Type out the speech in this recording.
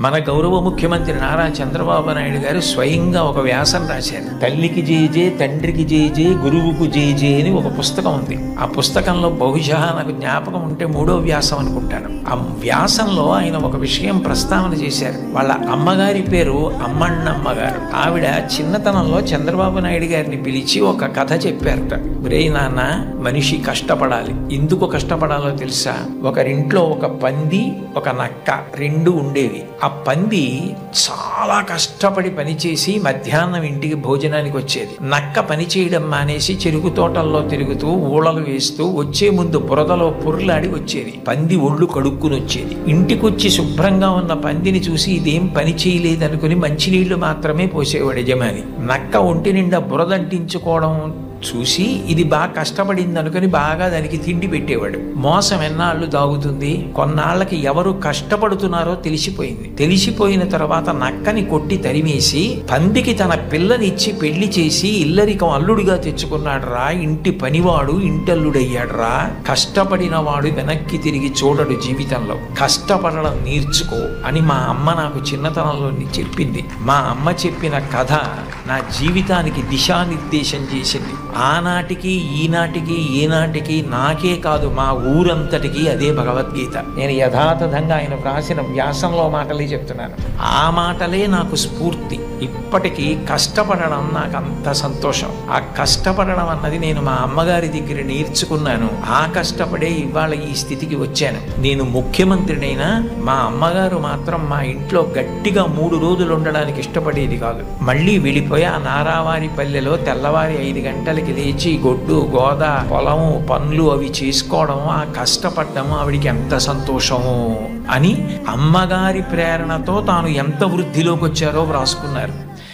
మన గౌరవ ముఖ్యమంత్రి నారా చంద్రబాబు నాయుడు గారు స్వయంగా ఒక వ్యాసం రాశారు. తల్లికి జేజే, తండ్రికి జేజే, గురువుకు జేజే అని ఒక పుస్తకం ఉంది. ఆ పుస్తకంలో బహుశా నాకు జ్ఞాపకం ఉంటే 3వ వ్యాసం అనుకుంటాను. ఆ వ్యాసంలో ఆయన ఒక విషయం ప్రస్తావన చేశారు. వాళ్ళ అమ్మగారి పేరు అమ్మన్నమ్మ గారు. ఆవిడ చిన్నతనంలో చంద్రబాబు నాయుడు గారిని పిలిచి ఒక కథ చెప్పారట. ఒరే నాన్న, మనిషి కష్టపడాలి. ఎందుకు కష్టపడాలో తెలుసా? ఒకరింట్లో ఒక పంది, ఒక నక్క రెండు ఉండేవి. ఆ పంది చాలా కష్టపడి పనిచేసి మధ్యాహ్నం ఇంటికి భోజనానికి వచ్చేది. నక్క పని చేయడం మానేసి చెరుకు తోటల్లో తిరుగుతూ ఊళలు వేస్తూ వచ్చే ముందు బురదలో పొర్లాడి వచ్చేది. పంది ఒళ్ళు కడుక్కుని వచ్చేది. ఇంటికొచ్చి శుభ్రంగా ఉన్న పందిని చూసి ఇదేం పని చేయలేదనుకుని మంచినీళ్లు మాత్రమే పోసేవాడు యజమాని. నక్క ఒంటి నిండా బురదంటించుకోవడం చూసి ఇది బాగా కష్టపడింది అనుకుని బాగా దానికి తిండి పెట్టేవాడు. మోసం ఎన్నాళ్ళు దాగుతుంది? కొన్నాళ్ళకి ఎవరు కష్టపడుతున్నారో తెలిసిపోయిన తర్వాత నక్కని కొట్టి తరిమేసి పందికి తన పిల్లనిచ్చి పెళ్లి చేసి ఇల్లరికం అల్లుడిగా తెచ్చుకున్నాడు రా. ఇంటి పనివాడు ఇంటల్లుడయ్యాడు రా. కష్టపడిన వాడు వెనక్కి తిరిగి చూడడు జీవితంలో. కష్టపడడం నేర్చుకో అని మా అమ్మ నాకు చిన్నతనంలో చెప్పింది. మా అమ్మ చెప్పిన కథ నా జీవితానికి దిశానిర్దేశం చేసింది. ఆనాటికి ఈనాటికి ఏనాటికి నాకే కాదు మా ఊరంతటికి అదే భగవద్గీత. నేను యథాతథంగా ఆయన వ్రాసిన వ్యాసంలో మాటలే చెప్తున్నాను. ఆ మాటలే నాకు స్ఫూర్తి. ఇప్పటికీ కష్టపడడం నాకు అంత సంతోషం. ఆ కష్టపడడం అన్నది నేను మా అమ్మగారి దగ్గర నేర్చుకున్నాను. ఆ కష్టపడే ఇవాళ ఈ స్థితికి వచ్చాను. నేను ముఖ్యమంత్రినైనా మా అమ్మగారు మాత్రం మా ఇంట్లో గట్టిగా 3 రోజులు ఉండడానికి ఇష్టపడేది కాదు. మళ్ళీ వెళ్ళిపోయి ఆ నారావారి పల్లెలో తెల్లవారి 5 గంటలకి లేచి గొడ్డు గోద పొలము పనులు అవి చేసుకోవడం, ఆ కష్టపడ్డము ఆవిడికి ఎంత సంతోషము అని అమ్మగారి ప్రేరణతో తాను ఎంత వృద్ధిలోకి వచ్చారో వ్రాసుకున్నారు.